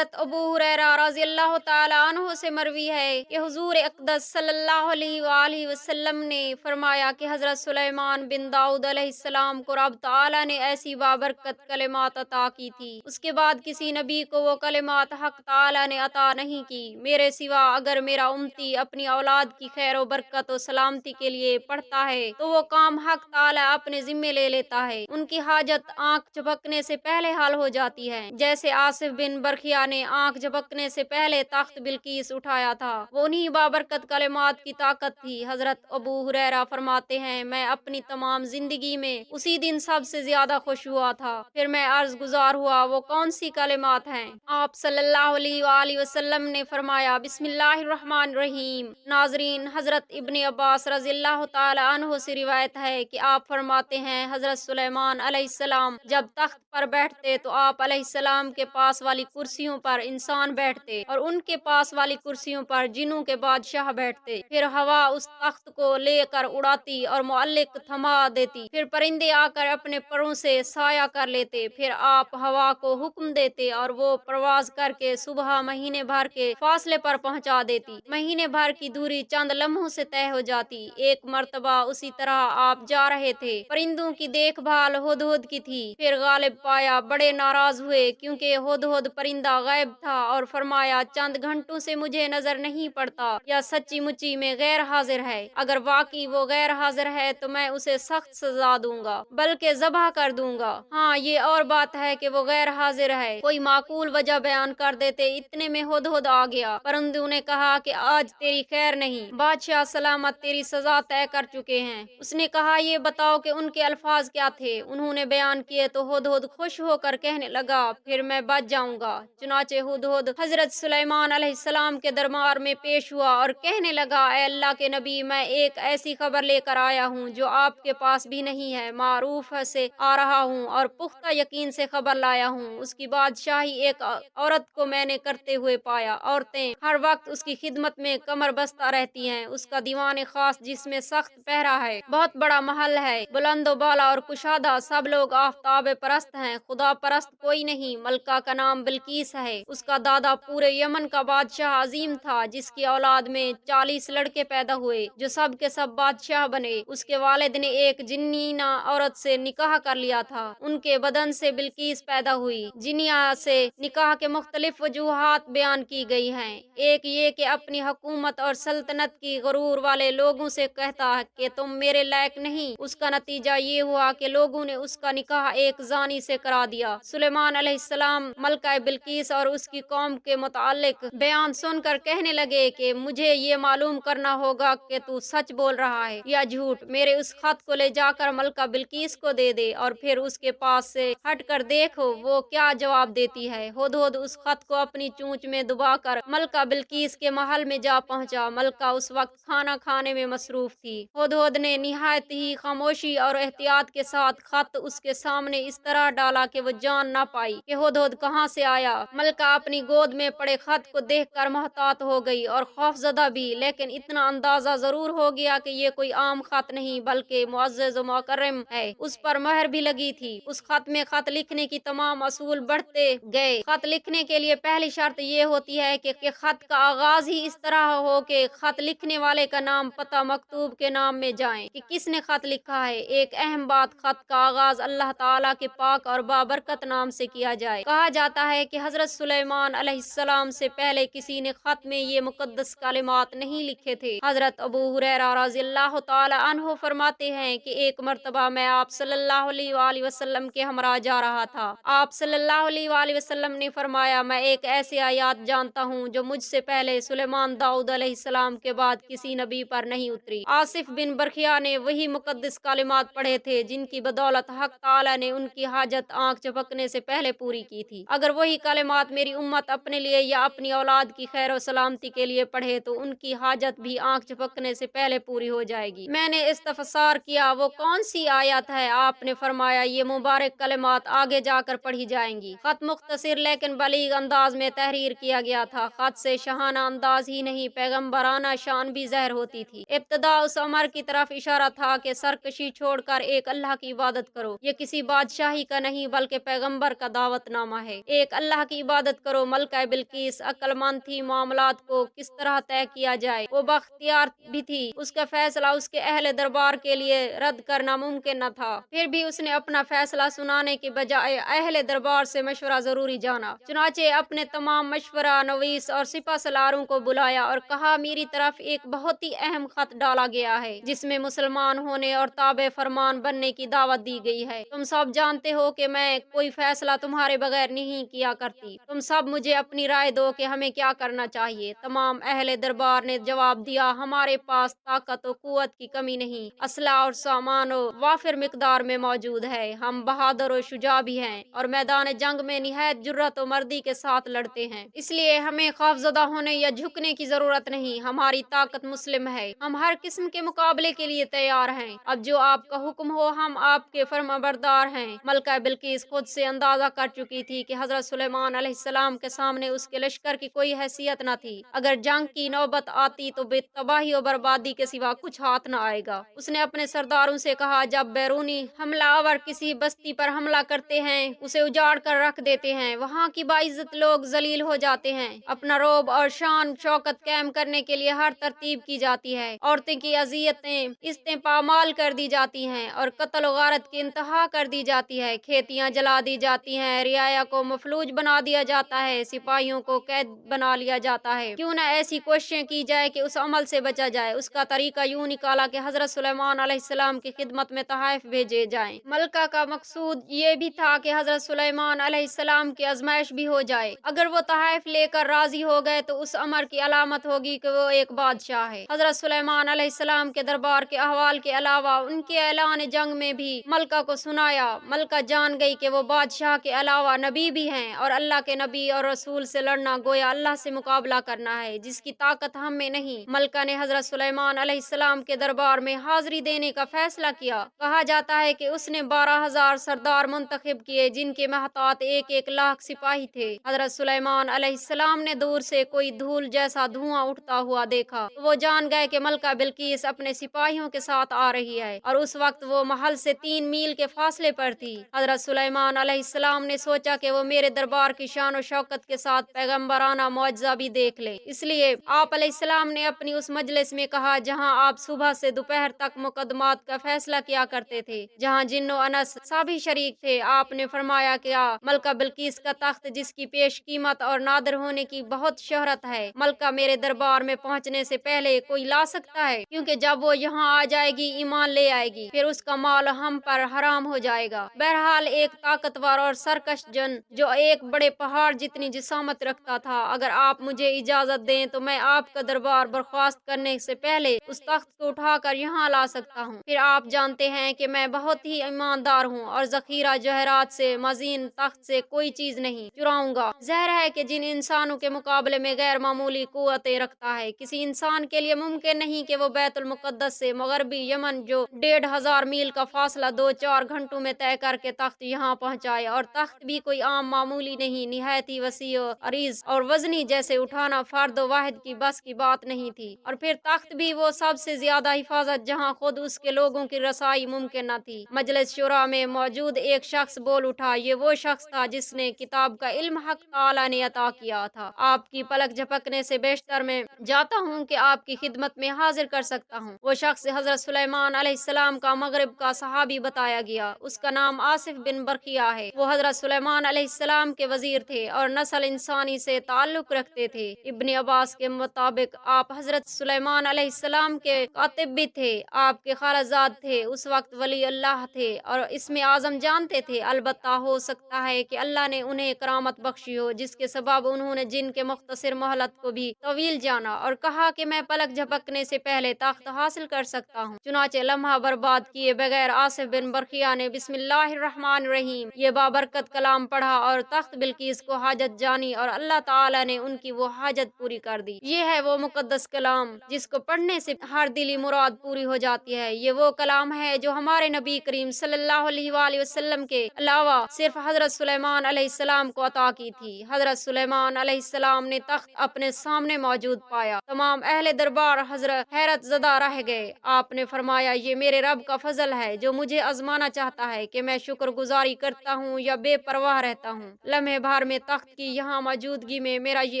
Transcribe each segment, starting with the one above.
हजरत अबू हुरैरा रज़ी अल्लाह ताला अन्हु से मरवी है कि हुजूर अक़दस सल्लल्लाहु अलैहि वसल्लम ने फरमाया कि हजरत सुलेमान बिन दाऊद अलैहिस्सलाम को रब ताला ने ऐसी बाबरकत कलिमात अता की थी, उसके बाद किसी नबी को वो कलिमात हक ताला ने अता नहीं की मेरे सिवा। अगर मेरा उम्मती अपनी औलाद की खैर व बरकत व सलामती के लिए पढ़ता है तो वो काम हक ताला अपने जिम्मे ले लेता है। उनकी हाजत आंख झपकने से पहले हाल हो जाती है, जैसे आसिफ बिन बरखिया ने आंख झपकने से पहले तख्त बिल्कीस उठाया था। वो उन्हीं बाबरकत कलिमात की ताकत थी। हजरत अबू हुरैरा फरमाते हैं, मैं अपनी तमाम जिंदगी में उसी दिन सबसे ज्यादा खुश हुआ था। फिर मैं अर्ज गुजार हुआ, वो कौन सी कलिमात हैं? आप सल्लल्लाहु अलैहि वसल्लम ने फरमाया, बिस्मिल्लाहिर्रहमानिर्रहीम। नाजरीन, हजरत इब्ने अब्बास रज़ियल्लाहु ताला अन्हु से रिवायत है कि आप फरमाते हैं, हजरत सुलेमान अलैहिस्सलाम जब तख्त पर बैठते तो आप अलैहिस्सलाम के पास वाली कुर्सियों पर इंसान बैठते और उनके पास वाली कुर्सियों पर जिन्नों के बादशाह बैठते। फिर हवा उस तख्त को लेकर उड़ाती और मुअल्लिक थमा देती। फिर परिंदे आकर अपने परों से साया कर लेते। फिर आप हवा को हुक्म देते और वो प्रवाज करके सुबह महीने भर के फासले पर पहुंचा देती। महीने भर की दूरी चंद लम्हों से तय हो जाती। एक मर्तबा उसी तरह आप जा रहे थे, परिंदों की देखभाल हुदहुद की थी। फिर गालिब पाया, बड़े नाराज हुए क्योंकि हुदहुद परिंदा गायब था और फरमाया, चंद घंटों से मुझे नजर नहीं पड़ता, या सच्ची मुच्ची में गैर हाजिर है। अगर वाकई वो गैर हाजिर है तो मैं उसे सख्त सजा दूंगा, बल्कि ज़बह कर दूंगा। हाँ, ये और बात है कि वो गैर हाजिर है। कोई माकूल वजह बयान कर देते। इतने में हुदहुद आ गया। परिंदों ने कहा कि आज तेरी खैर नहीं, बादशाह सलामत तेरी सजा तय कर चुके हैं। उसने कहा, ये बताओ कि उनके अल्फाज क्या थे? उन्होंने बयान किए तो हुदहुद खुश होकर कहने लगा, फिर मैं बच जाऊंगा। चुनाचे हुदहुद हजरत सुलेमान अलैहिस्सलाम के दरबार में पेश हुआ और कहने लगा, ए अल्लाह के नबी, मैं एक ऐसी खबर लेकर आया हूँ जो आपके पास भी नहीं है। मारूफ से आ रहा हूँ और पुख्ता यकीन से खबर लाया हूँ। उसकी बादशाही एक औरत को मैंने करते हुए पाया। औरतें हर वक्त उसकी खिदमत में कमर बस्ता रहती हैं। उसका दीवान खास जिसमें सख्त पहरा है, बहुत बड़ा महल है, बुलंदो बाला और कुशादा। सब लोग आफताब परस्त हैं, खुदा परस्त कोई नहीं। मलका का नाम बिल्कीस है। उसका दादा पूरे यमन का बादशाह अजीम था, जिसकी औलाद में 40 लड़के पैदा हुए जो सब के सब बादशाह बने। उसके वालिद ने एक जिन्नीना औरत से निकाह कर लिया था। उनके बदन से बिल्कीस पैदा हुई। जिनिया से निकाह के मुख्तलिफ वजूहात बयान की गई हैं। एक ये कि अपनी हुकूमत और सल्तनत की गरूर वाले लोगों से कहता कि तुम मेरे लायक नहीं। उसका नतीजा ये हुआ कि लोगों ने उसका निकाह एक जानी से करा दिया। सुलेमान अलैहिस्सलाम मलका बिल्कीस और उसकी कौम के मुतालिक बयान सुनकर कहने लगे कि मुझे ये मालूम करना होगा कि तू सच बोल रहा है या झूठ। मेरे उस खत को ले जाकर मलका बिल्कीस को दे दे और फिर उसके पास से हटकर देखो वो क्या जवाब देती है। हुदहुद उस खत को अपनी चोंच में दबाकर मलका बिल्कीस के महल में जा पहुंचा। मलका उस वक्त खाना खाने में मसरूफ थी। हुदहुद ने निहायत ही खामोशी और एहतियात के साथ खत उसके सामने इस तरह डाला कि वो जान ना पाई कि हुदहुद कहाँ से आया। मलका अपनी गोद में पड़े खत को देखकर मोहतात हो गई और खौफजदा भी, लेकिन इतना अंदाजा जरूर हो गया कि ये कोई आम खत नहीं बल्कि मुअज़्ज़ज़ व मुकर्रम है। उस पर मोहर भी लगी थी। उस खत में खत लिखने की तमाम असूल बढ़ते गए। खत लिखने के लिए पहली शर्त ये होती है कि खत का आगाज ही इस तरह हो कि खत लिखने वाले का नाम पता मकतूब के नाम में जाए कि किसने खत लिखा है। एक अहम बात, खत का आगाज अल्लाह ताला के पाक और बाबरकत नाम से किया जाए। कहा जाता है कि हजरत सुलेमान अलैहिस्सलाम से पहले किसी ने खत में ये मुकद्दस कलिमात नहीं लिखे थे। हजरत अबू हुरैरा रज़ियल्लाहु ताला अन्हु फरमाते हैं कि एक मर्तबा मैं आप सल्लल्लाहु अलैहि वसल्लम के हमरा जा रहा था। आप सल्लल्लाहु अलैहि वसल्लम ने फरमाया, मैं एक ऐसे आयात जानता हूँ जो मुझसे पहले सुलेमान दाऊद अलैहिस्सलाम के बाद किसी नबी पर नहीं उतरी। आसिफ बिन बरखिया ने वही मुकद्दस कलिमात पढ़े थे जिनकी बदौलत हक ताला ने उनकी हाजत आंख झपकने से पहले पूरी की थी। अगर वही कलिमात मेरी उम्मत अपने लिए या अपनी औलाद की खैर और सलामती के लिए पढ़े तो उनकी हाजत भी आंख झपकने से पहले पूरी हो जाएगी। मैंने इस्तफसार किया, वो कौन सी आयत है? आपने फरमाया, ये मुबारक कलिमात आगे जाकर पढ़ी जाएंगी। खत मुख्तसर लेकिन बलीग अंदाज में तहरीर किया गया था। खत से शहाना अंदाज ही नहीं, पैगम्बराना शान भी ज़हर होती थी। इब्तदा उस अमर की तरफ इशारा था कि सरकशी छोड़कर एक अल्लाह की इबादत करो। ये किसी बादशाही का नहीं बल्कि पैगम्बर का दावतनामा है। एक अल्लाह की इबादत करो। मलका बिल्किस अक्लमंद थी, मामलात को किस तरह तय किया जाए वो बख्तियार भी थी। उसका फैसला उसके अहले दरबार के लिए रद्द करना मुमकिन न था। फिर भी उसने अपना फैसला सुनाने के बजाय अहले दरबार से मशवरा जरूरी जाना। चुनाचे अपने तमाम मशवरा नवीस और सिपा सलारों को बुलाया और कहा, मेरी तरफ एक बहुत ही अहम खत डाला गया है जिसमें मुसलमान होने और ताबे फरमान बनने की दावत दी गई है। तुम सब जानते हो कि मैं कोई फैसला तुम्हारे बगैर नहीं किया करती। तुम सब मुझे अपनी राय दो कि हमें क्या करना चाहिए। तमाम अहले दरबार ने जवाब दिया, हमारे पास ताकत और कुव्वत की कमी नहीं, असला और सामान वाफिर मिकदार में मौजूद है। हम बहादुर और शुजा भी हैं और मैदान जंग में निहायत जुर्रत और मर्दी के साथ लड़ते हैं, इसलिए हमें खौफजदा होने या झुकने की जरूरत नहीं। हमारी ताकत मुस्लिम है, हम हर किस्म के मुकाबले के लिए तैयार हैं। अब जो आपका हुक्म हो, हम आपके फरमाबरदार हैं। मलका बिल्किस खुद से अंदाजा कर चुकी थी कि हजरत सुलेमान अलैहिस्सलाम के सामने उसके लश्कर की कोई हैसियत न थी। अगर जंग की नौबत आती तो तबाही और बर्बादी के सिवा कुछ हाथ न आएगा। उसने अपने सरदारों से कहा, जब बैरूनी हमलावर किसी बस्ती पर हमला करते हैं, उसे उजाड़ कर रख देते हैं, वहाँ की बाइज्जत लोग जलील हो जाते हैं। अपना रोब और शान शौकत कायम करने के लिए हर तरतीब की जाती है। औरतें की अजियतें इस्तें पामाल कर दी जाती हैं और कत्ल और गारत की इंतहा कर दी जाती है। खेतियां जला दी जाती हैं, रियाया को मफलूज बना दिया जाता है, सिपाहियों को कैद बना लिया जाता है। क्यों न ऐसी कोशिशें की जाए कि उस अमल से बचा जाए। उसका तरीका यूं निकाला कि हजरत सुलेमान अलैहिस्सलाम की खिदमत में तहाइफ भेजे जाएं। मलका का मकसूद ये भी था कि हजरत सुलेमान अलैहिस्सलाम की आजमाइश भी हो जाए। अगर वो तहाइफ लेकर राजी हो गए तो उस अमर की अलामत होगी कि वो एक बादशाह है। हजरत सुलेमान अलैहिस्सलाम के दरबार के अहवाल के अलावा उनके ऐलान जंग में भी मलका को सुनाया। मलका जान गई कि वो बादशाह के अलावा नबी भी हैं और अल्लाह के नबी और रसूल से लड़ना गोया अल्लाह से मुकाबला करना है जिसकी ताकत हम में नहीं। मलका ने हजरत सुलेमान अलैहिस्सलाम के दरबार में हाजिरी देने का फैसला किया। कहा जाता है कि उसने 12,000 सरदार मुंतखब किए जिनके महतात 1-1 लाख सिपाही थे। हजरत सुलेमान अलैहिस्सलाम ने दूर से कोई धूल जैसा धुआं उठता हुआ देखा तो वो जान गए कि मलका बिल्किस अपने सिपाहियों के साथ आ रही है और उस वक्त वो महल से 3 मील के फासले पर थी। हजरत सुलेमान अलैहिस्सलाम ने सोचा कि वो मेरे दरबार की शान और शौकत के साथ पैगम्बराना मौजज़ा भी देख ले, इसलिए आप अलैहिस्सलाम ने अपनी उस मजलिस में कहा जहाँ आप सुबह से दोपहर तक मुकदमात का फैसला किया करते थे, जहाँ जिन्नो अनस सभी शरीक थे। आपने फरमाया क्या मलका बिल्किस का तख्त जिसकी पेश कीमत और नादर होने की बहुत शोहरत है, मलका मेरे दरबार में पहुँचने से पहले कोई ला सकता है? क्योंकि जब वो यहाँ आ जाएगी ईमान ले आएगी, फिर उसका माल हम पर हराम हो जाएगा। बहरहाल एक ताकतवर और सरकश जन जो एक बड़े पहाड़ जितनी जिसामत रखता था, अगर आप मुझे इजाजत दें तो मैं आपका दरबार बर्खास्त करने से पहले उस तख्त को उठाकर यहाँ ला सकता हूँ। फिर आप जानते हैं कि मैं बहुत ही ईमानदार हूँ और जखीरा जहरात से मजीन तख्त से कोई चीज नहीं चुराऊंगा। जहर है कि जिन इंसानों के मुकाबले में गैर मामूली कुव्वतें रखता है, किसी इंसान के लिए मुमकिन नहीं कि वो बैतुल मुकद्दस से मगरबी यमन जो 1,500 मील का फासला 2-4 घंटों में तय करके तख्त यहाँ पहुँचाए। और तख्त भी कोई आम मामूली नहीं, निहायत ही वसी और अरीज और वजनी, जैसे उठाना फर्द वाहिद की बस की बात नहीं थी। और फिर तख्त भी वो सबसे ज्यादा हिफाजत जहाँ खुद उसके लोगों की रसाई मुमकिन न थी। मजलिस शुरा में मौजूद एक शख्स बोल उठा, ये वो शख्स था जिसने किताब का इल्म हक ताला ने अता किया था। आपकी पलक झपकने से बेशतर मैं जाता हूँ कि आपकी खिदमत में हाजिर कर सकता हूँ। वो शख्स हजरत सुलेमान अलैहिस्सलाम का मगरिब का सहाबी बताया गया। उसका नाम आसिफ बिन बरखिया है। वो हजरत सुलेमान अलैहिस्सलाम के वजीर थे और नस्ल इंसानी से ताल्लुक रखते थे। इब्न अब्बास के मुताबिक आप हजरत सुलेमान अलैहिस्सलाम के कातिब भी थे। आपके खालाजाद थे, उस वक्त वली अल्लाह थे और इसमें आजम जानते थे। अलबत्ता हो सकता है कि अल्लाह ने उन्हें करामत बख्शी हो जिसके सबब उन्होंने जिन के मुख्तसर मोहलत को भी तवील जाना और कहा कि मैं पलक झपकने से पहले तख्त हासिल कर सकता हूँ। चुनाचे लम्हा बर्बाद किए बगैर आसिफ बिन बरखिया ने बिस्मिल्लाहिर्रहमानिर्रहीम ये बाबरकत कलाम पढ़ा और तख्त बिल्किस को हाजत जानी और अल्लाह ताला ने उनकी वो हाजत पूरी कर दी। ये है वो मुकद्दस कलाम जिसको पढ़ने से हर दिली मुराद पूरी हो जाती है। ये वो कलाम है जो हमारे नबी करीम सल्लल्लाहु अलैहि वसल्लम के अलावा सिर्फ हजरत सुलेमान अलैहिस्सलाम को अता की थी। हजरत सुलेमान अलैहिस्सलाम ने तख्त अपने सामने मौजूद पाया। तमाम अहले दरबार हजरत हैरत ज़दा रह गए। आपने फरमाया, ये मेरे रब का फजल है जो मुझे आजमाना चाहता है कि मैं शुक्रगुजारी करता हूँ या बेपरवाह रहता हूँ। लम्हे भर में तख्त की यहाँ मौजूदगी में मेरा ये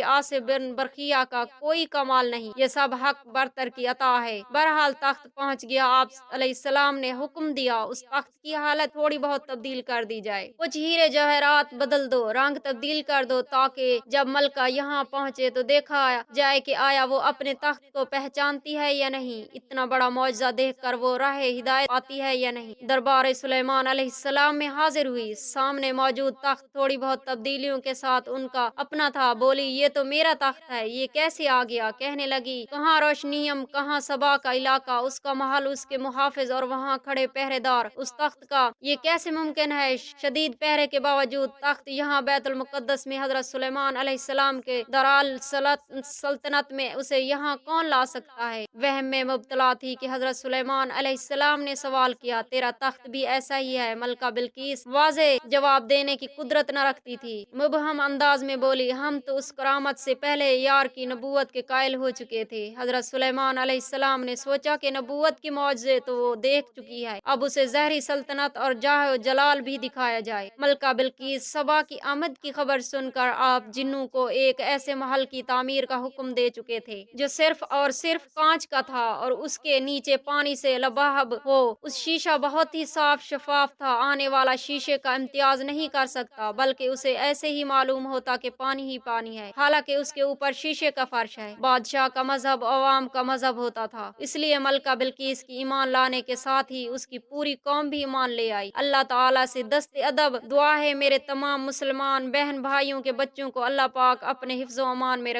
आसिफ बिन बरखिया का कोई कमाल नहीं, ये सब हक बरतर की अता है। बहरहाल तख्त पहुंच गया। आप अलैहिस्सलाम ने हुक्म दिया उस तख्त की हालत थोड़ी बहुत तब्दील कर दी जाए, कुछ हीरे जवाहरात बदल दो, रंग तब्दील कर दो, ताकि जब मलका यहाँ पहुंचे तो देखा जाए कि आया वो अपने तख्त को पहचानती है या नहीं। इतना बड़ा मौजज़ा देखकर वो राह हिदायत पाती है या नहीं। दरबार सुलेमान अलैहिस्सलाम में हाजिर हुई। सामने मौजूद तख्त थोड़ी बहुत तब्दीलियों के साथ उनका अपना था। बोली, ये तो मेरा तख्त है, ये कैसे आ गया? कहने लगी, कहाँ रोशनियम, कहाँ सबा का इलाका, उसका महल, उसके मुहाफिज और वहाँ खड़े पहरेदार उस तख्त का, ये कैसे मुमकिन है? शदीद पहरे के बावजूद तख्त यहाँ बैतुल मुकद्दस में हजरत सुलेमान अलैहिस्सलाम के दराल सल्तनत में, उसे यहाँ कौन ला सकता है? वहम में मुब्तला थी कि हजरत सुलेमान अलैहिस्सलाम ने सवाल किया, तेरा तख्त भी ऐसा ही है? मलका बिल्किस वाज़े जवाब देने की कुदरत न रखती थी। मुबहम अंदाज में बोली, हम तो उस करामत से पहले यार की नबूवत के कायल हो चुके थे। हजरत सुलेमान अलैहिस्सलाम ने सोचा कि नबूवत की मौजज़े तो वो देख चुकी है, अब उसे ज़हरी सल्तनत और जाह जलाल भी दिखाया जाए। मलका बिल्किस सबा की आमद की खबर सुनकर आप जिन्नों को एक ऐसे महल की तामीर का हुक्म दे चुके थे जो सिर्फ और सिर्फ कांच का था और उसके नीचे पानी से लबाहब हो। उस शीशा बहुत ही साफ शफाफ था, आने वाला शीशे का इम्तियाज नहीं कर सकता, बल्कि उसे ऐसे ही मालूम होता कि पानी ही पानी है, हालांकि उसके ऊपर शीशे का फर्श है। बादशाह का मजहब अवाम का मजहब होता था, इसलिए मलका बिल्किस की ईमान लाने के साथ ही उसकी पूरी कौम भी ईमान ले आई। अल्लाह ताला से दस्ते अदब दुआ है मेरे तमाम मुसलमान बहन भाइयों के बच्चों को अल्लाह पाक अपने हिफ्ज़-ओ-अमान में